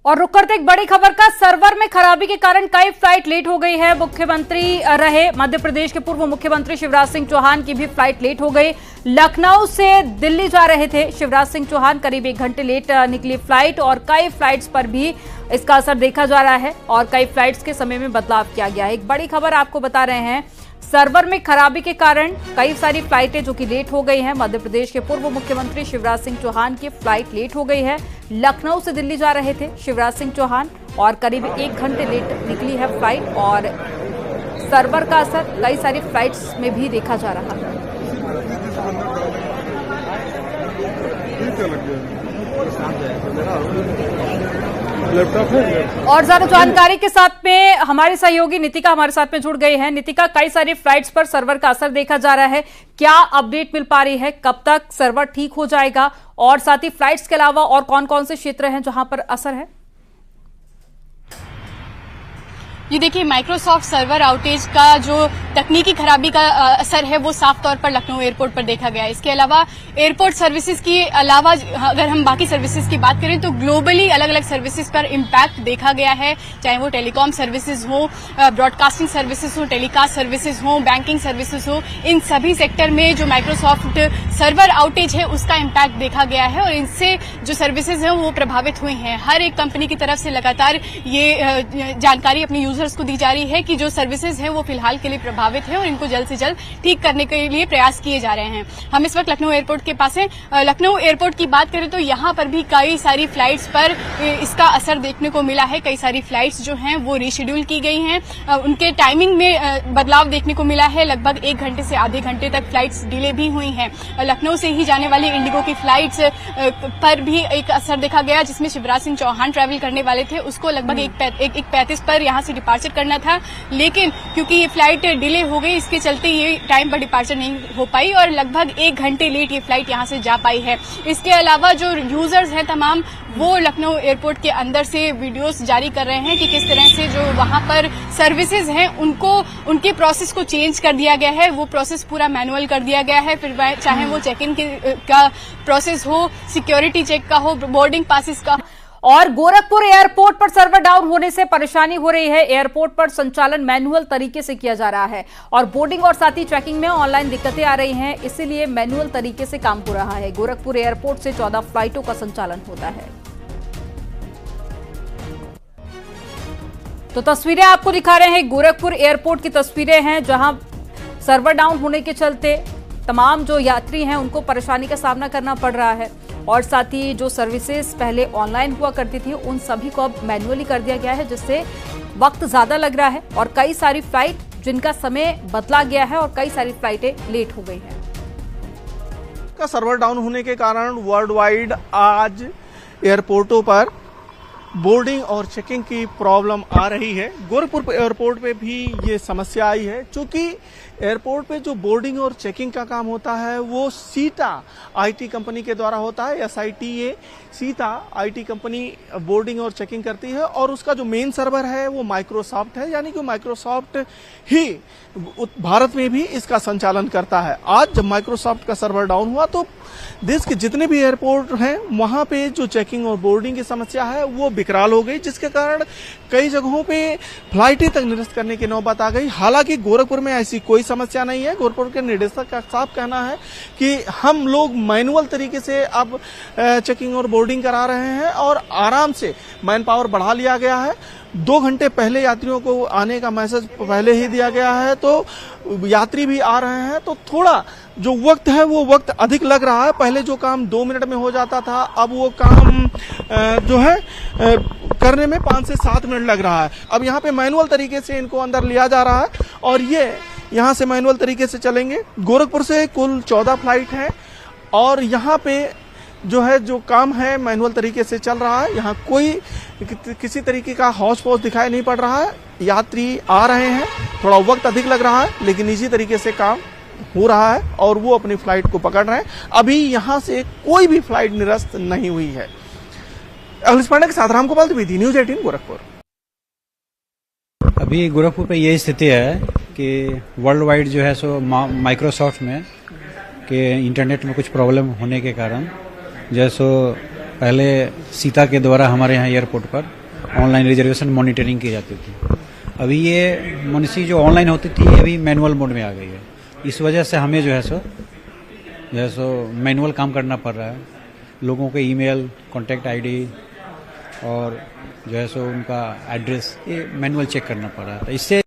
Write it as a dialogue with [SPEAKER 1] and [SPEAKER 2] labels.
[SPEAKER 1] और रुक करते एक बड़ी खबर का, सर्वर में खराबी के कारण कई फ्लाइट लेट हो गई है। मुख्यमंत्री रहे मध्य प्रदेश के पूर्व मुख्यमंत्री शिवराज सिंह चौहान की भी फ्लाइट लेट हो गई। लखनऊ से दिल्ली जा रहे थे शिवराज सिंह चौहान, करीब 1 घंटे लेट निकली फ्लाइट और कई फ्लाइट्स पर भी इसका असर देखा जा रहा है और कई फ्लाइट्स के समय में बदलाव किया गया है। एक बड़ी खबर आपको बता रहे हैं, सर्वर में खराबी के कारण कई सारी फ्लाइटें जो कि लेट हो गई हैं। मध्य प्रदेश के पूर्व मुख्यमंत्री शिवराज सिंह चौहान की फ्लाइट लेट हो गई है। लखनऊ से दिल्ली जा रहे थे शिवराज सिंह चौहान और करीब 1 घंटे लेट निकली है फ्लाइट और सर्वर का असर कई सारी फ्लाइट्स में भी देखा जा रहा है। और ज्यादा जानकारी के साथ में हमारी सहयोगी नितिका हमारे साथ में जुड़ गई है। नितिका, कई सारी फ्लाइट्स पर सर्वर का असर देखा जा रहा है, क्या अपडेट मिल पा रही है, कब तक सर्वर ठीक हो जाएगा और साथ ही फ्लाइट्स के अलावा और कौन कौन से क्षेत्र हैं जहां पर असर है?
[SPEAKER 2] ये देखिए, माइक्रोसॉफ्ट सर्वर आउटेज का जो तकनीकी खराबी का असर है वो साफ तौर पर लखनऊ एयरपोर्ट पर देखा गया है। इसके अलावा एयरपोर्ट सर्विसेज के अलावा अगर हम बाकी सर्विसेज की बात करें तो ग्लोबली अलग अलग सर्विसेज पर इम्पैक्ट देखा गया है, चाहे वो टेलीकॉम सर्विसेज हो, ब्रॉडकास्टिंग सर्विसेज हो, टेलीकास्ट सर्विसेज हो, बैंकिंग सर्विसेज हो, इन सभी सेक्टर में जो माइक्रोसॉफ्ट सर्वर आउटेज है उसका इम्पैक्ट देखा गया है और इनसे जो सर्विसेज हैं वो प्रभावित हुई हैं। हर एक कंपनी की तरफ से लगातार ये जानकारी अपने यूजर्स को दी जा रही है कि जो सर्विसेज हैं वो फिलहाल के लिए प्रभावित है और इनको जल्द से जल्द ठीक करने के लिए प्रयास किए जा रहे हैं। हम इस वक्त लखनऊ एयरपोर्ट के पास हैं। लखनऊ एयरपोर्ट की बात करें तो यहाँ पर भी कई सारी फ्लाइट्स पर इसका असर देखने को मिला है। कई सारी फ्लाइट्स जो हैं वो रीशेड्यूल की गई हैं, उनके टाइमिंग में बदलाव देखने को मिला है। लगभग 1 घंटे से आधे घंटे तक फ्लाइट्स डिले भी हुई हैं। लखनऊ से ही जाने वाली इंडिगो की फ्लाइट्स पर भी एक असर देखा गया, जिसमें शिवराज सिंह चौहान ट्रैवल करने वाले थे। उसको लगभग 1:35 पर यहाँ से डिपार्चर करना था, लेकिन क्योंकि ये फ्लाइट डिले हो गई इसके चलते ये टाइम पर डिपार्चर नहीं हो पाई और लगभग 1 घंटे लेट ये फ्लाइट यहाँ से जा पाई है। इसके अलावा जो यूजर्स हैं तमाम, वो लखनऊ एयरपोर्ट के अंदर से वीडियोस जारी कर रहे हैं कि किस तरह से जो वहां पर सर्विसेज हैं उनको उनके प्रोसेस को चेंज कर दिया गया है। वो प्रोसेस पूरा मैनुअल कर दिया गया है, फिर चाहे वो चेक इन का प्रोसेस हो, सिक्योरिटी चेक का हो, बोर्डिंग पासिस का।
[SPEAKER 1] और गोरखपुर एयरपोर्ट पर सर्वर डाउन होने से परेशानी हो रही है। एयरपोर्ट पर संचालन मैनुअल तरीके से किया जा रहा है और बोर्डिंग और साथ ही चेकिंग में ऑनलाइन दिक्कतें आ रही हैं, इसीलिए मैनुअल तरीके से काम हो रहा है। गोरखपुर एयरपोर्ट से 14 फ्लाइटों का संचालन होता है। तो तस्वीरें आपको दिखा रहे हैं, गोरखपुर एयरपोर्ट की तस्वीरें हैं जहां सर्वर डाउन होने के चलते तमाम जो यात्री हैं उनको परेशानी का सामना करना पड़ रहा है और साथ ही जो सर्विसेज पहले ऑनलाइन हुआ करती थी उन सभी को अब मैनुअली कर दिया गया है, जिससे वक्त ज्यादा लग रहा है और कई सारी फ्लाइट जिनका समय बदला गया है और कई सारी फ्लाइटें लेट हो गई हैं।
[SPEAKER 3] का सर्वर डाउन होने के कारण वर्ल्ड वाइड आज एयरपोर्टों पर बोर्डिंग और चेकिंग की प्रॉब्लम आ रही है। गोरखपुर एयरपोर्ट पे भी ये समस्या आई है, क्योंकि एयरपोर्ट पे जो बोर्डिंग और चेकिंग का काम होता है वो सीटा आईटी कंपनी के द्वारा होता है। SITA सीटा आईटी कंपनी बोर्डिंग और चेकिंग करती है और उसका जो मेन सर्वर है वो माइक्रोसॉफ्ट है, यानी कि माइक्रोसॉफ्ट ही भारत में भी इसका संचालन करता है। आज जब माइक्रोसॉफ्ट का सर्वर डाउन हुआ तो देश के जितने भी एयरपोर्ट हैं वहां पे जो चेकिंग और बोर्डिंग की समस्या है वो विकराल हो गई, जिसके कारण कई जगहों पे फ्लाइटें तक निरस्त करने की नौबत आ गई। हालांकि गोरखपुर में ऐसी कोई समस्या नहीं है। गोरखपुर के निदेशक का साफ कहना है कि हम लोग मैनुअल तरीके से अब चेकिंग और बोर्डिंग करा रहे हैं और आराम से मैन पावर बढ़ा लिया गया है। 2 घंटे पहले यात्रियों को आने का मैसेज पहले ही दिया गया है, तो यात्री भी आ रहे हैं, तो थोड़ा जो वक्त है वो वक्त अधिक लग रहा है। पहले जो काम 2 मिनट में हो जाता था, अब वो काम जो है करने में 5 से 7 मिनट लग रहा है। अब यहाँ पे मैनुअल तरीके से इनको अंदर लिया जा रहा है और ये यहाँ से मैनुअल तरीके से चलेंगे। गोरखपुर से कुल 14 फ्लाइट हैं और यहाँ पे जो काम है मैनुअल तरीके से चल रहा है। यहाँ कोई किसी तरीके का हौच पौच दिखाई नहीं पड़ रहा है। यात्री आ रहे हैं, थोड़ा वक्त अधिक लग रहा है, लेकिन इसी तरीके से काम हो रहा है और वो अपनी फ्लाइट को पकड़ रहे हैं। अभी यहाँ से कोई भी फ्लाइट निरस्त नहीं हुई है। अखिलेश पांडे के साथ रामगोपाल द्विवेदी, न्यूज़ 18 गोरखपुर।
[SPEAKER 4] अभी गोरखपुर पे यही स्थिति है कि वर्ल्ड वाइड जो है सो माइक्रोसॉफ्ट में के इंटरनेट में कुछ प्रॉब्लम होने के कारण जैसो पहले सीता के द्वारा हमारे यहाँ एयरपोर्ट पर ऑनलाइन रिजर्वेशन मॉनिटरिंग की जाती थी। अभी ये मुनिसी जो ऑनलाइन होती थी ये अभी मैनुअल मोड में आ गई है। इस वजह से हमें जो है सो मैनुअल काम करना पड़ रहा है। लोगों के ईमेल, कॉन्टैक्ट आईडी और जो है सो उनका एड्रेस ये मैनुअल चेक करना पड़ रहा था। इससे